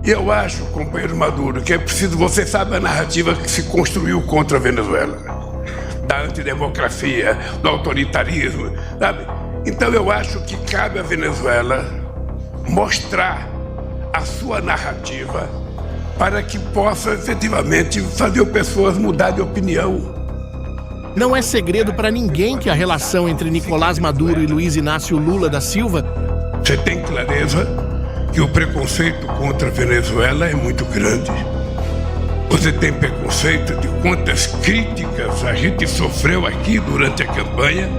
Eu acho, companheiro Maduro, que é preciso, você sabe a narrativa que se construiu contra a Venezuela, da antidemocracia, do autoritarismo, sabe? Então eu acho que cabe à Venezuela mostrar a sua narrativa para que possa efetivamente fazer pessoas mudar de opinião. Não é segredo para ninguém que a relação entre Nicolás Maduro e Luiz Inácio Lula da Silva... Você tem clareza que o preconceito contra a Venezuela é muito grande. Você tem preconceito de quantas críticas a gente sofreu aqui durante a campanha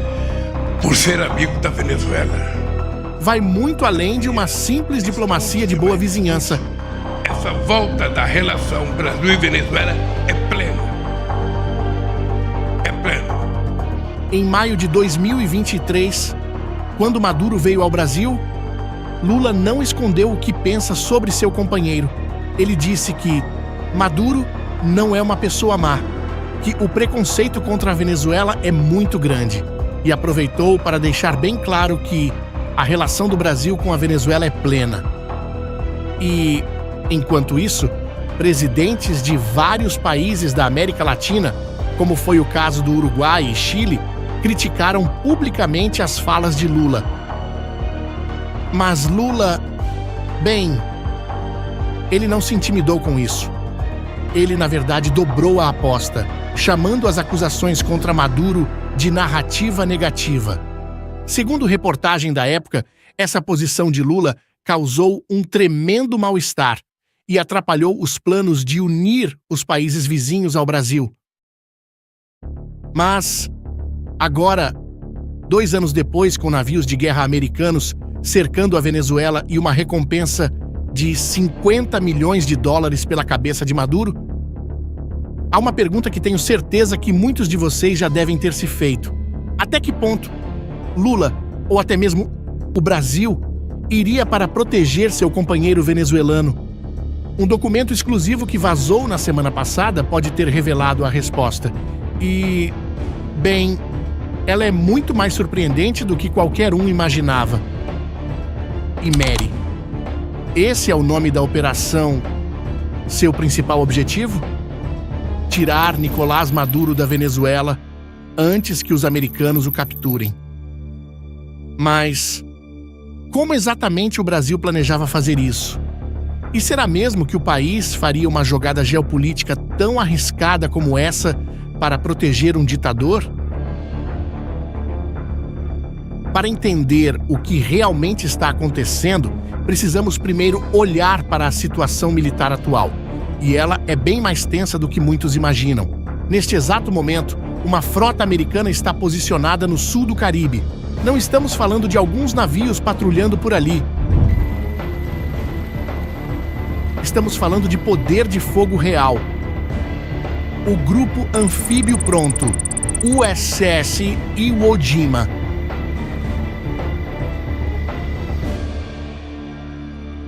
por ser amigo da Venezuela. Vai muito além de uma simples diplomacia de boa vizinhança. Essa volta da relação Brasil e Venezuela é plena. É plena. Em maio de 2023, quando Maduro veio ao Brasil, Lula não escondeu o que pensa sobre seu companheiro. Ele disse que Maduro não é uma pessoa má, que o preconceito contra a Venezuela é muito grande, e aproveitou para deixar bem claro que a relação do Brasil com a Venezuela é plena. E, enquanto isso, presidentes de vários países da América Latina, como foi o caso do Uruguai e Chile, criticaram publicamente as falas de Lula. Mas Lula, bem, ele não se intimidou com isso. Ele, na verdade, dobrou a aposta, chamando as acusações contra Maduro de narrativa negativa. Segundo reportagem da época, essa posição de Lula causou um tremendo mal-estar e atrapalhou os planos de unir os países vizinhos ao Brasil. Mas, agora, 2 anos depois, com navios de guerra americanos cercando a Venezuela e uma recompensa de 50 milhões de dólares pela cabeça de Maduro, há uma pergunta que tenho certeza que muitos de vocês já devem ter se feito. Até que ponto Lula, ou até mesmo o Brasil, iria para proteger seu companheiro venezuelano? Um documento exclusivo que vazou na semana passada pode ter revelado a resposta. E, bem, ela é muito mais surpreendente do que qualquer um imaginava. IMERI. Esse é o nome da operação. Seu principal objetivo? Tirar Nicolás Maduro da Venezuela antes que os americanos o capturem. Mas como exatamente o Brasil planejava fazer isso? E será mesmo que o país faria uma jogada geopolítica tão arriscada como essa para proteger um ditador? Para entender o que realmente está acontecendo, precisamos primeiro olhar para a situação militar atual. E ela é bem mais tensa do que muitos imaginam. Neste exato momento, uma frota americana está posicionada no sul do Caribe. Não estamos falando de alguns navios patrulhando por ali. Estamos falando de poder de fogo real. O Grupo Anfíbio Pronto, USS Iwo Jima.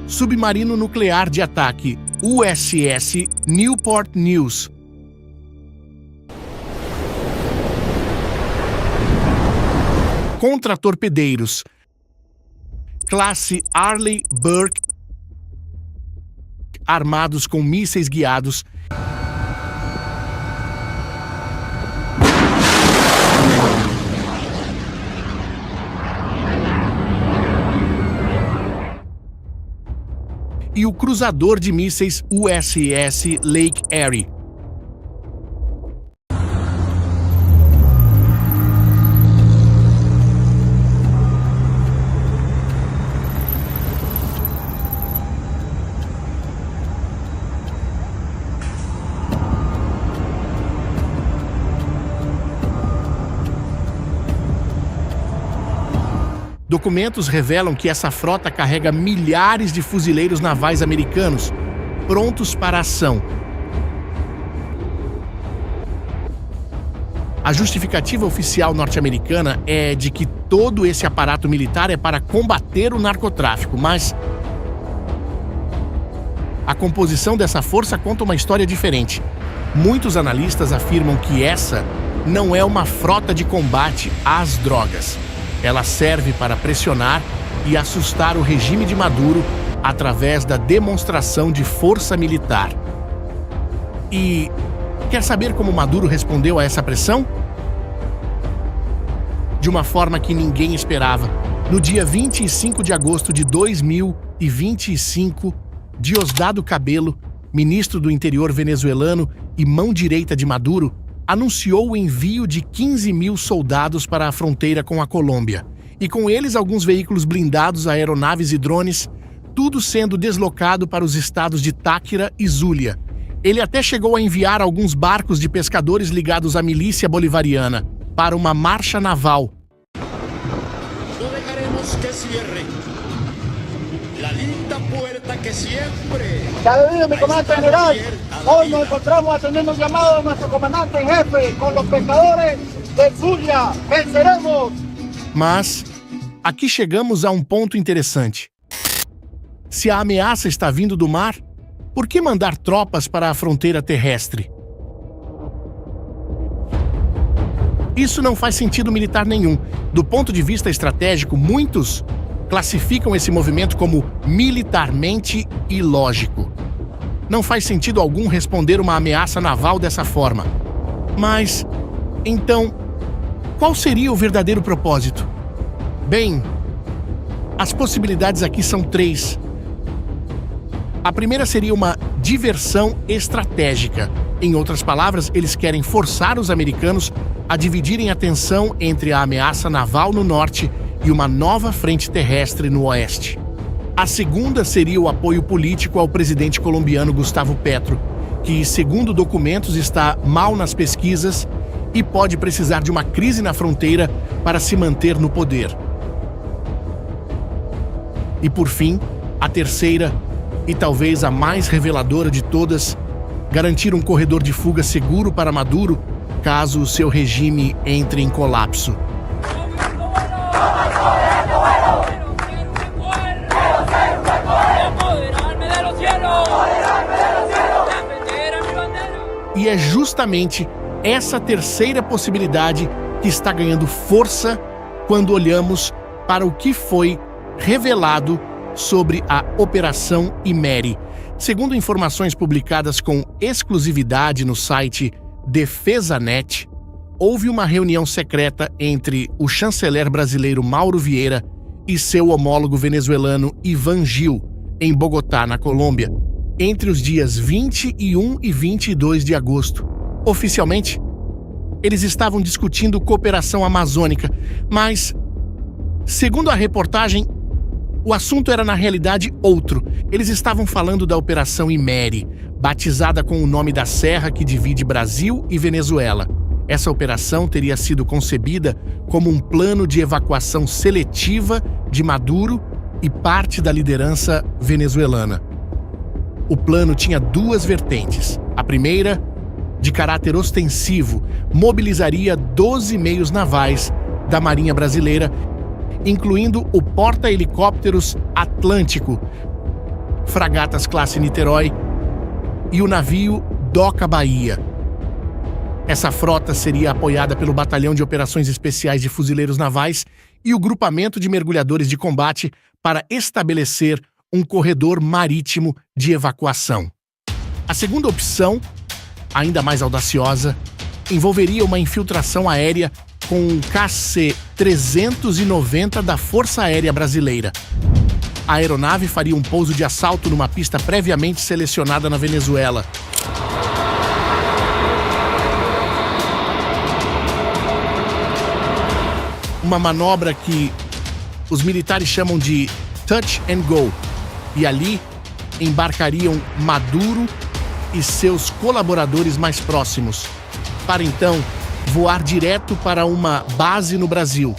Submarino nuclear de ataque, USS Newport News. Contra-torpedeiros, classe Arleigh Burke, armados com mísseis guiados. E o cruzador de mísseis USS Lake Erie. Documentos revelam que essa frota carrega milhares de fuzileiros navais americanos, prontos para a ação. A justificativa oficial norte-americana é de que todo esse aparato militar é para combater o narcotráfico, mas a composição dessa força conta uma história diferente. Muitos analistas afirmam que essa não é uma frota de combate às drogas. Ela serve para pressionar e assustar o regime de Maduro através da demonstração de força militar. E quer saber como Maduro respondeu a essa pressão? De uma forma que ninguém esperava. No dia 25 de agosto de 2025, Diosdado Cabello, ministro do interior venezuelano e mão direita de Maduro, anunciou o envio de 15 mil soldados para a fronteira com a Colômbia, e com eles alguns veículos blindados, aeronaves e drones, tudo sendo deslocado para os estados de Táquira e Zulia. Ele até chegou a enviar alguns barcos de pescadores ligados à milícia bolivariana para uma marcha naval. No dejaremos que cierre la linda puerta que siempre. Bienvenido, mi comandante general. Hoy nos encontramos atendiendo un llamado de nuestro comandante en jefe con los pescadores de Zulia. ¡Venceremos! Mas aqui chegamos a um ponto interessante. Se a ameaça está vindo do mar, por que mandar tropas para a fronteira terrestre? Isso não faz sentido militar nenhum. Do ponto de vista estratégico, muitos classificam esse movimento como militarmente ilógico. Não faz sentido algum responder uma ameaça naval dessa forma. Mas, então, qual seria o verdadeiro propósito? Bem, as possibilidades aqui são três. A primeira seria uma diversão estratégica. Em outras palavras, eles querem forçar os americanos a dividirem a atenção entre a ameaça naval no norte e uma nova frente terrestre no oeste. A segunda seria o apoio político ao presidente colombiano Gustavo Petro, que, segundo documentos, está mal nas pesquisas e pode precisar de uma crise na fronteira para se manter no poder. E por fim, a terceira, e talvez a mais reveladora de todas, garantir um corredor de fuga seguro para Maduro caso o seu regime entre em colapso. E é justamente essa terceira possibilidade que está ganhando força quando olhamos para o que foi revelado sobre a Operação Imeri. Segundo informações publicadas com exclusividade no site DefesaNet, houve uma reunião secreta entre o chanceler brasileiro Mauro Vieira e seu homólogo venezuelano Ivan Gil, em Bogotá, na Colômbia, entre os dias 21 e 22 de agosto. Oficialmente, eles estavam discutindo cooperação amazônica, mas, segundo a reportagem, o assunto era na realidade outro. Eles estavam falando da Operação Imeri, batizada com o nome da serra que divide Brasil e Venezuela. Essa operação teria sido concebida como um plano de evacuação seletiva de Maduro e parte da liderança venezuelana. O plano tinha duas vertentes. A primeira, de caráter ostensivo, mobilizaria 12 meios navais da Marinha Brasileira, incluindo o porta-helicópteros Atlântico, fragatas classe Niterói e o navio Doca Bahia. Essa frota seria apoiada pelo Batalhão de Operações Especiais de Fuzileiros Navais e o Grupamento de Mergulhadores de Combate para estabelecer um corredor marítimo de evacuação. A segunda opção, ainda mais audaciosa, envolveria uma infiltração aérea com um KC-390 da Força Aérea Brasileira. A aeronave faria um pouso de assalto numa pista previamente selecionada na Venezuela. Uma manobra que os militares chamam de touch and go, e ali embarcariam Maduro e seus colaboradores mais próximos, para então voar direto para uma base no Brasil.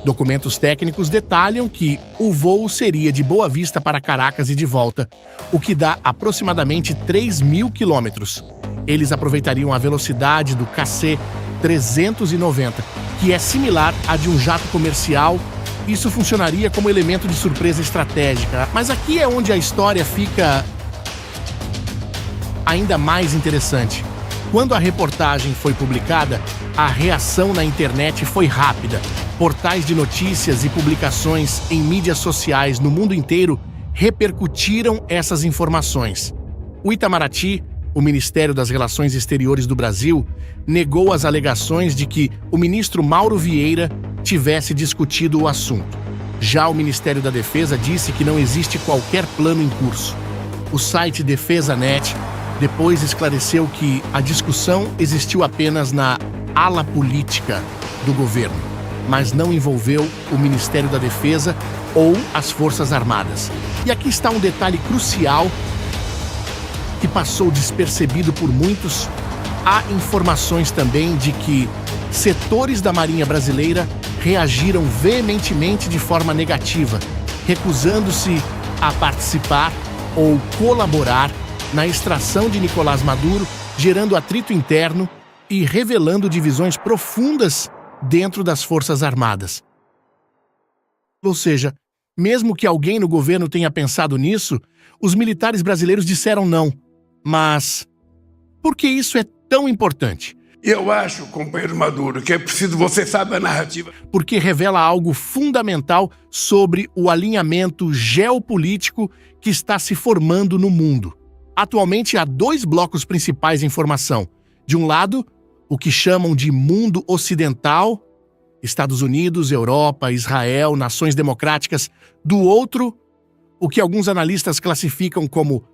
Documentos técnicos detalham que o voo seria de Boa Vista para Caracas e de volta, o que dá aproximadamente 3.000 quilômetros. Eles aproveitariam a velocidade do KC-390, que é similar à de um jato comercial. Isso funcionaria como elemento de surpresa estratégica. Mas aqui é onde a história fica ainda mais interessante. Quando a reportagem foi publicada, a reação na internet foi rápida. Portais de notícias e publicações em mídias sociais no mundo inteiro repercutiram essas informações. O Itamaraty, o Ministério das Relações Exteriores do Brasil, negou as alegações de que o ministro Mauro Vieira tivesse discutido o assunto. Já o Ministério da Defesa disse que não existe qualquer plano em curso. O site DefesaNet depois esclareceu que a discussão existiu apenas na ala política do governo, mas não envolveu o Ministério da Defesa ou as Forças Armadas. E aqui está um detalhe crucial que passou despercebido por muitos. Há informações também de que setores da Marinha Brasileira reagiram veementemente de forma negativa, recusando-se a participar ou colaborar na extração de Nicolás Maduro, gerando atrito interno e revelando divisões profundas dentro das Forças Armadas. Ou seja, mesmo que alguém no governo tenha pensado nisso, os militares brasileiros disseram não. Mas por que isso é tão importante? Eu acho, companheiro Maduro, que é preciso você saber a narrativa. Porque revela algo fundamental sobre o alinhamento geopolítico que está se formando no mundo. Atualmente há dois blocos principais em formação. De um lado, o que chamam de mundo ocidental, Estados Unidos, Europa, Israel, nações democráticas. Do outro, o que alguns analistas classificam como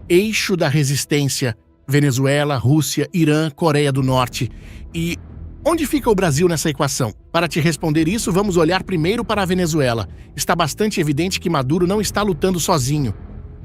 eixo da resistência, Venezuela, Rússia, Irã, Coreia do Norte. E onde fica o Brasil nessa equação? Para te responder isso, vamos olhar primeiro para a Venezuela. Está bastante evidente que Maduro não está lutando sozinho.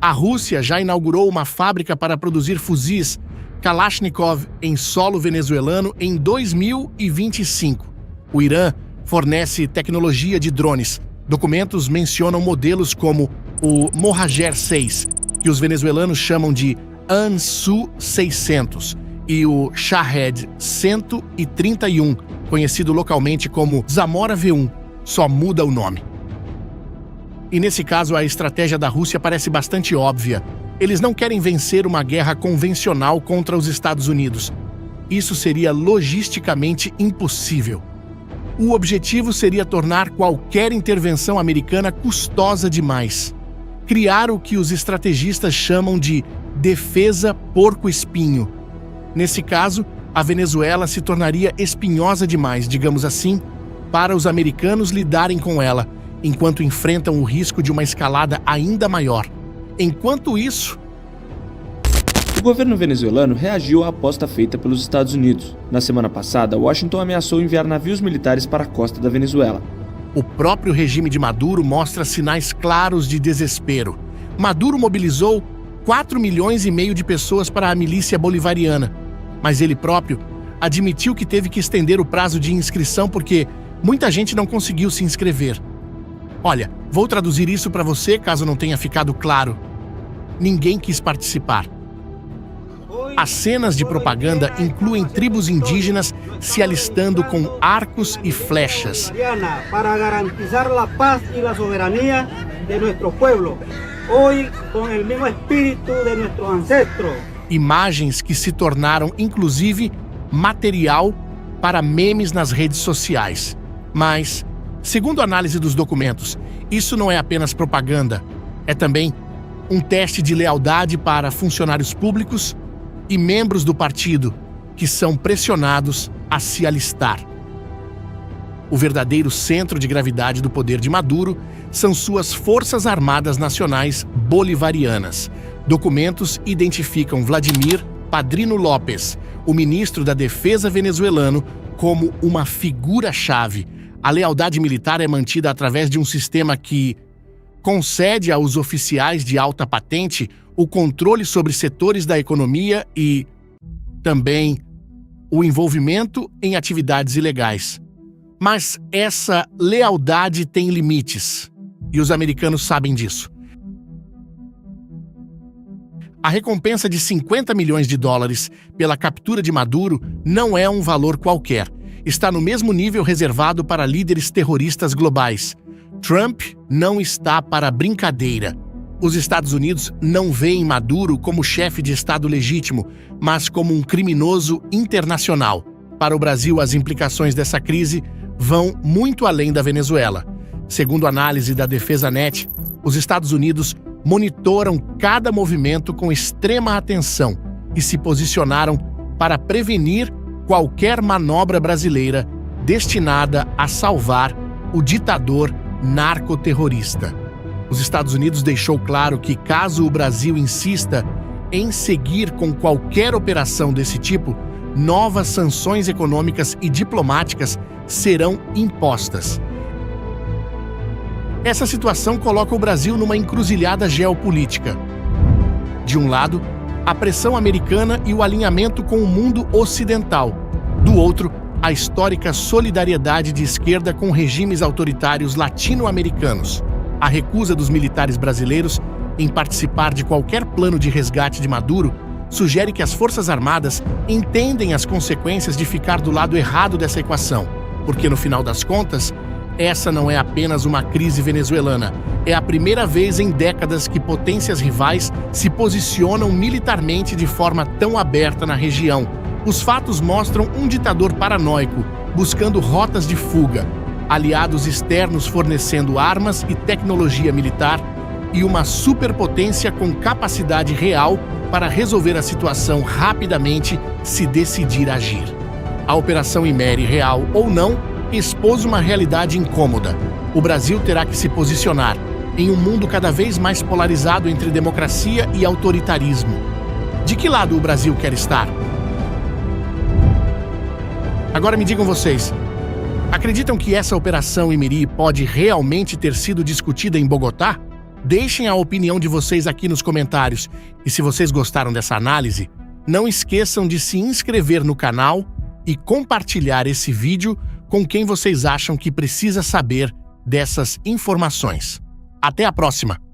A Rússia já inaugurou uma fábrica para produzir fuzis Kalashnikov em solo venezuelano em 2025. O Irã fornece tecnologia de drones. Documentos mencionam modelos como o Mohajer 6, que os venezuelanos chamam de Ansu 600, e o Shahed 131, conhecido localmente como Zamora V1, só muda o nome. E nesse caso, a estratégia da Rússia parece bastante óbvia. Eles não querem vencer uma guerra convencional contra os Estados Unidos. Isso seria logisticamente impossível. O objetivo seria tornar qualquer intervenção americana custosa demais. Criar o que os estrategistas chamam de defesa porco-espinho. Nesse caso, a Venezuela se tornaria espinhosa demais, digamos assim, para os americanos lidarem com ela, enquanto enfrentam o risco de uma escalada ainda maior. Enquanto isso, o governo venezuelano reagiu à aposta feita pelos Estados Unidos. Na semana passada, Washington ameaçou enviar navios militares para a costa da Venezuela. O próprio regime de Maduro mostra sinais claros de desespero. Maduro mobilizou 4,5 milhões de pessoas para a milícia bolivariana, mas ele próprio admitiu que teve que estender o prazo de inscrição porque muita gente não conseguiu se inscrever. Olha, vou traduzir isso para você caso não tenha ficado claro. Ninguém quis participar. As cenas de propaganda incluem tribos indígenas se alistando com arcos e flechas. Para garantizar a paz e a soberania de nosso povo, hoje com o mesmo espírito de nossos ancestros. Imagens que se tornaram, inclusive, material para memes nas redes sociais. Mas, segundo a análise dos documentos, isso não é apenas propaganda, é também um teste de lealdade para funcionários públicos e membros do partido que são pressionados a se alistar. O verdadeiro centro de gravidade do poder de Maduro são suas Forças Armadas Nacionais Bolivarianas. Documentos identificam Vladimir Padrino López, o ministro da Defesa venezuelano, como uma figura-chave. A lealdade militar é mantida através de um sistema que concede aos oficiais de alta patente o controle sobre setores da economia e também o envolvimento em atividades ilegais. Mas essa lealdade tem limites, e os americanos sabem disso. A recompensa de 50 milhões de dólares pela captura de Maduro não é um valor qualquer. Está no mesmo nível reservado para líderes terroristas globais. Trump não está para brincadeira. Os Estados Unidos não veem Maduro como chefe de Estado legítimo, mas como um criminoso internacional. Para o Brasil, as implicações dessa crise vão muito além da Venezuela. Segundo a análise da DefesaNet, os Estados Unidos monitoram cada movimento com extrema atenção e se posicionaram para prevenir qualquer manobra brasileira destinada a salvar o ditador narcoterrorista. Os Estados Unidos deixou claro que, caso o Brasil insista em seguir com qualquer operação desse tipo, novas sanções econômicas e diplomáticas serão impostas. Essa situação coloca o Brasil numa encruzilhada geopolítica. De um lado, a pressão americana e o alinhamento com o mundo ocidental. Do outro, a histórica solidariedade de esquerda com regimes autoritários latino-americanos. A recusa dos militares brasileiros em participar de qualquer plano de resgate de Maduro sugere que as Forças Armadas entendem as consequências de ficar do lado errado dessa equação, porque, no final das contas, essa não é apenas uma crise venezuelana. É a primeira vez em décadas que potências rivais se posicionam militarmente de forma tão aberta na região. Os fatos mostram um ditador paranoico, buscando rotas de fuga, aliados externos fornecendo armas e tecnologia militar e uma superpotência com capacidade real para resolver a situação rapidamente se decidir agir. A Operação Immeri, real ou não, expôs uma realidade incômoda. O Brasil terá que se posicionar em um mundo cada vez mais polarizado entre democracia e autoritarismo. De que lado o Brasil quer estar? Agora me digam vocês, acreditam que essa Operação Immeri pode realmente ter sido discutida em Bogotá? Deixem a opinião de vocês aqui nos comentários. E se vocês gostaram dessa análise, não esqueçam de se inscrever no canal e compartilhar esse vídeo com quem vocês acham que precisa saber dessas informações. Até a próxima!